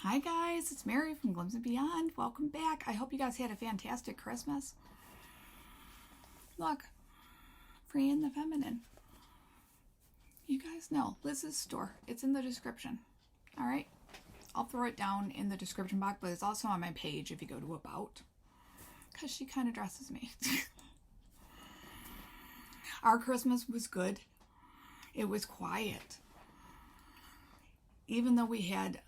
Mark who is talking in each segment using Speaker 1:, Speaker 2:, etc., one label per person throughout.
Speaker 1: Hi guys, it's Mary from Glimpse and Beyond. Welcome back. I hope you guys had a fantastic Christmas. Look, free in the feminine. You guys know Liz's store. It's in the description. All right, I'll throw it down in the description box, but it's also on my page if you go to About, because she kind of dresses me. Our Christmas was good. It was quiet. Even though we had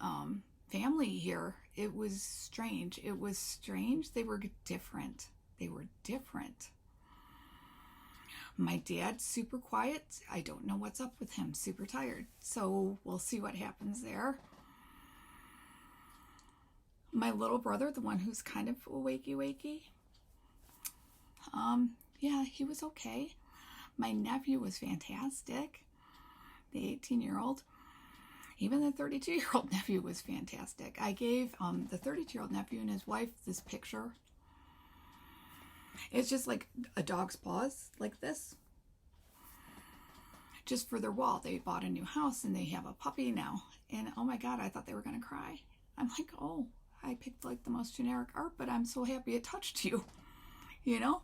Speaker 1: family here, it was strange. It was strange. They were different. They were different. My dad's super quiet. I don't know what's up with him. Super tired. So we'll see what happens there. My little brother, the one who's kind of wakey, yeah, he was okay. My nephew was fantastic. The 18-year-old. Even the 32-year-old nephew was fantastic. I gave the 32-year-old nephew and his wife this picture. It's just like a dog's paws, like this. Just for their wall. They bought a new house and they have a puppy now. And oh my God, I thought they were going to cry. I'm like, oh, I picked like the most generic art, but I'm so happy it touched you. You know?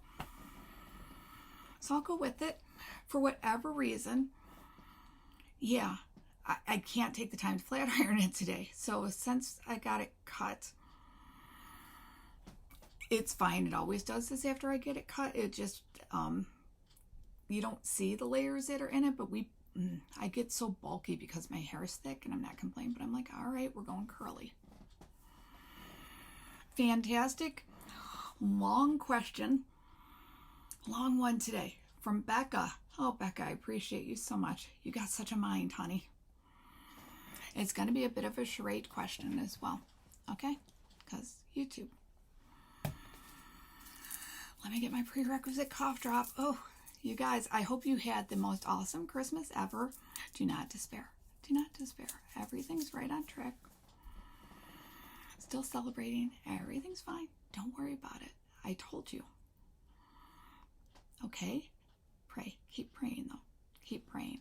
Speaker 1: So I'll go with it. For whatever reason, yeah. I can't take the time to flat iron it today. So since I got it cut, it's fine. It always does this after I get it cut. It just, you don't see the layers that are in it, but I get so bulky because my hair is thick and I'm not complaining, but I'm like, all right, we're going curly. Fantastic. Long question. Long one today from Becca. Oh, Becca, I appreciate you so much. You got such a mind, honey. It's going to be a bit of a charade question as well, okay? Because YouTube. Let me get my prerequisite cough drop. Oh, you guys, I hope you had the most awesome Christmas ever. Do not despair. Do not despair. Everything's right on track. Still celebrating. Everything's fine. Don't worry about it. I told you. Okay? Pray. Keep praying, though. Keep praying.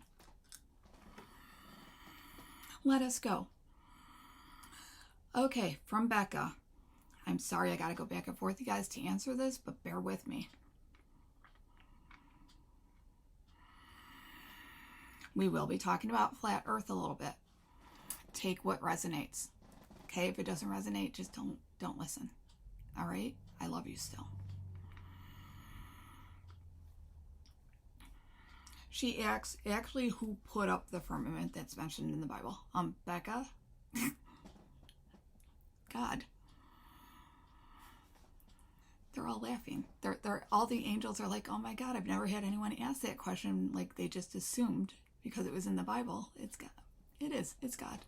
Speaker 1: Let us go. Okay, from Becca. I'm sorry I got to go back and forth, you guys, to answer this, but bear with me. We will be talking about flat earth a little bit. Take what resonates. Okay, if it doesn't resonate, just don't listen. All right? I love you still. She asks, actually, who put up the firmament that's mentioned in the Bible? Becca? God. They're all laughing. All the angels are like, oh my God, I've never had anyone ask that question. Like they just assumed because it was in the Bible. It's God. It is. It's God.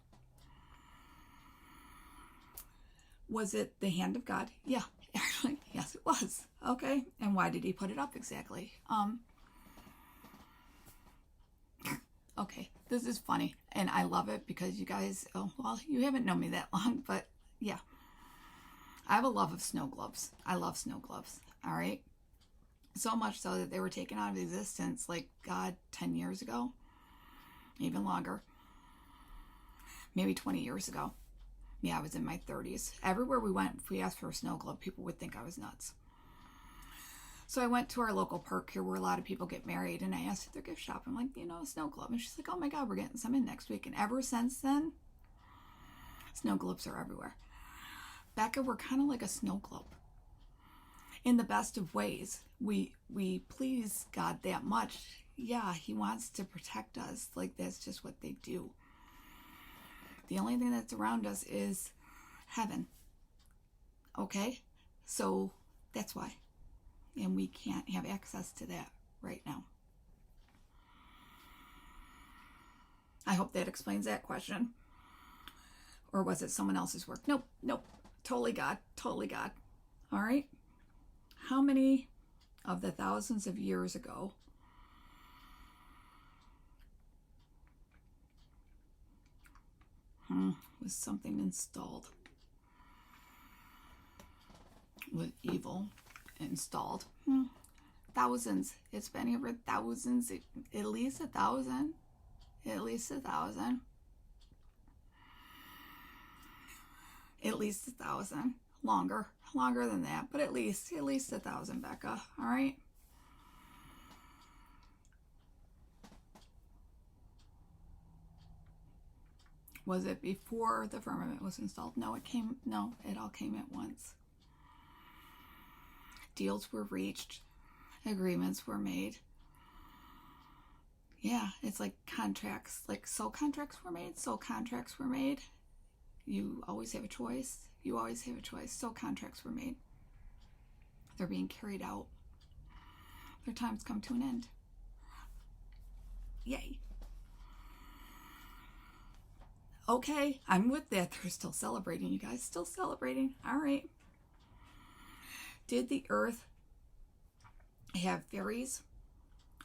Speaker 1: Was it the hand of God? Yeah, actually, yes, it was. Okay. And why did he put it up exactly? Okay, this is funny, and I love it because you guys, oh, well, you haven't known me that long, but yeah. I have a love of snow globes. I love snow globes, all right? So much so that they were taken out of existence, like, God, 10 years ago, even longer, maybe 20 years ago. Yeah, I was in my 30s. Everywhere we went, if we asked for a snow globe, people would think I was nuts. So I went to our local park here where a lot of people get married, and I asked at their gift shop, I'm like, a snow globe. And she's like, oh my God, we're getting some in next week. And ever since then, snow globes are everywhere. Becca, we're kind of like a snow globe. In the best of ways. We please God that much. Yeah, he wants to protect us. Like, that's just what they do. The only thing that's around us is heaven. Okay? So that's why. And we can't have access to that right now. I hope that explains that question. Or was it someone else's work? Nope. Totally God. Totally God. All right. How many of the thousands of years ago was something installed? With evil installed. Thousands. It's been here for thousands. At least 1,000. At least 1,000. At least 1,000. Longer than that, but at least 1,000, Becca. All right. Was it before the firmament was installed? No, it all came at once. Deals were reached, agreements were made. Yeah, it's like contracts. Like soul contracts were made. You always have a choice. Soul contracts were made. They're being carried out. Their time's come to an end. Yay. Okay, I'm with that. They're still celebrating, you guys. Still celebrating. All right. Did the earth have fairies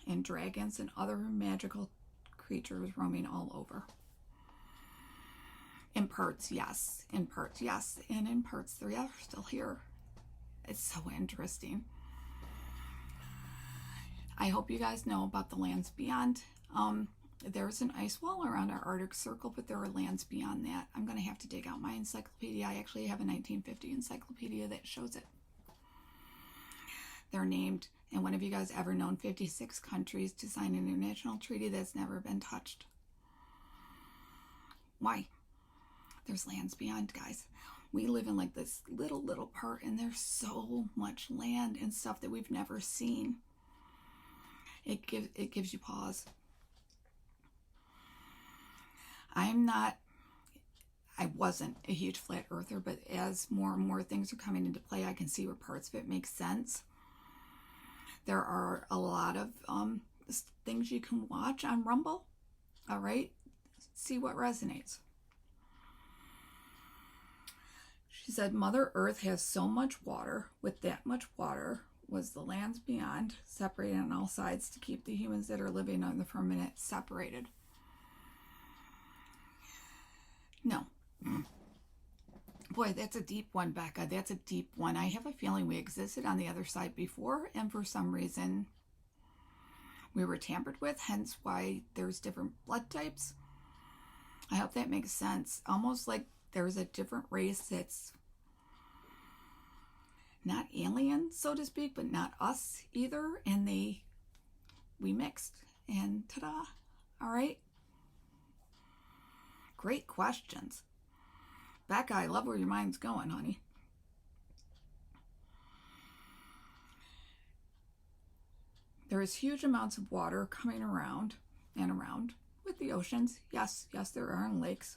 Speaker 1: and dragons and other magical creatures roaming all over? In parts, yes. And in parts, they're still here. It's so interesting. I hope you guys know about the lands beyond. There's an ice wall around our Arctic Circle, but there are lands beyond that. I'm going to have to dig out my encyclopedia. I actually have a 1950 encyclopedia that shows it. They're named, and when have you guys ever known 56 countries to sign an international treaty that's never been touched? Why? There's lands beyond, guys. We live in like this little part, and there's so much land and stuff that we've never seen. It gives you pause. I wasn't a huge flat earther, but as more and more things are coming into play, I can see where parts of it make sense. There are a lot of things you can watch on Rumble. All right, see what resonates. She said, Mother Earth has so much water. With that much water was the lands beyond, separated on all sides to keep the humans that are living on the firmament separated. No. Boy, that's a deep one, Becca. That's a deep one. I have a feeling we existed on the other side before, and for some reason we were tampered with, hence why there's different blood types. I hope that makes sense. Almost like there's a different race that's not alien, so to speak, but not us either, and we mixed, and ta-da. All right. Great questions. Becca, I love where your mind's going, honey. There is huge amounts of water coming around and around with the oceans. Yes, there are, and lakes.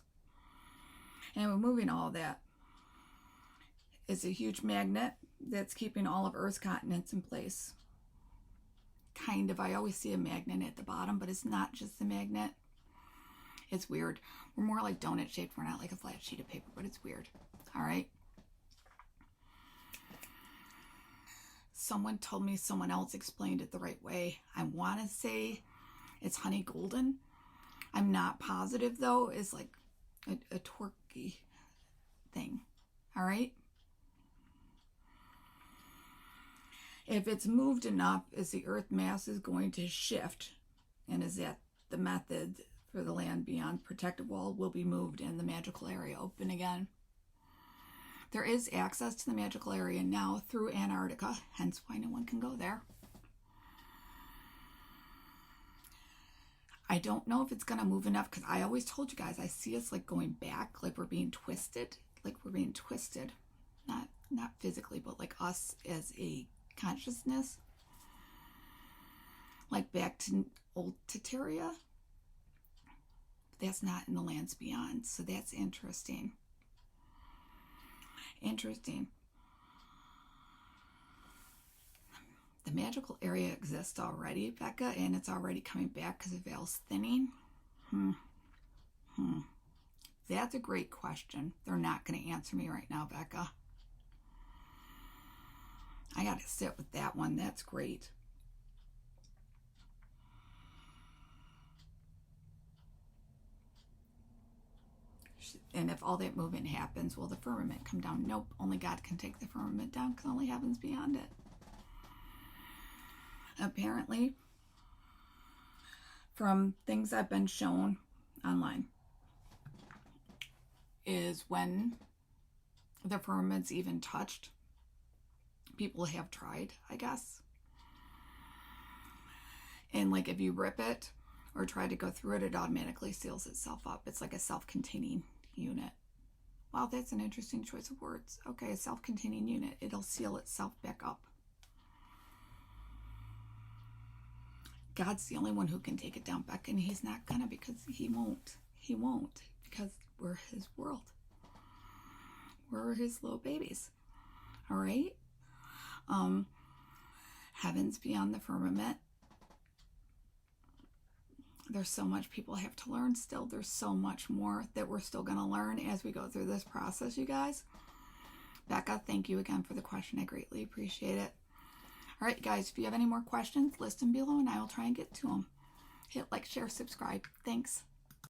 Speaker 1: And removing all of that is a huge magnet that's keeping all of Earth's continents in place. Kind of. I always see a magnet at the bottom, but it's not just the magnet. It's weird. We're more like donut shaped. We're not like a flat sheet of paper, but it's weird. All right. Someone told me someone else explained it the right way. I want to say it's honey golden. I'm not positive though. It's like a turkey thing. All right. If it's moved enough, is the earth mass is going to shift, and is that the method for the land beyond? Protective wall will be moved and the magical area open again. There is access to the magical area now through Antarctica, hence why no one can go there. I don't know if it's going to move enough, because I always told you guys, I see us like going back, like we're being twisted, not physically, but like us as a consciousness, like back to old Teteria. That's not in the lands beyond, so that's interesting. The magical area exists already, Becca, and it's already coming back because the veil's thinning. That's a great question. They're not going to answer me right now, Becca. I got to sit with that one. That's great. And if all that movement happens, will the firmament come down? Nope. Only God can take the firmament down, because only heaven's beyond it. Apparently, from things I've been shown online, is when the firmament's even touched. People have tried, I guess. And like if you rip it or try to go through it, it automatically seals itself up. It's like a self-containing unit. Wow, that's an interesting choice of words. Okay, a self-containing unit. It'll seal itself back up. God's the only one who can take it down, Becca, and he's not gonna, because he won't. He won't, because we're his world. We're his little babies. All right? Heavens beyond the firmament. There's so much people have to learn still. There's so much more that we're still going to learn as we go through this process, you guys. Becca, thank you again for the question. I greatly appreciate it. All right, guys, if you have any more questions, list them below and I will try and get to them. Hit like, share, subscribe. Thanks.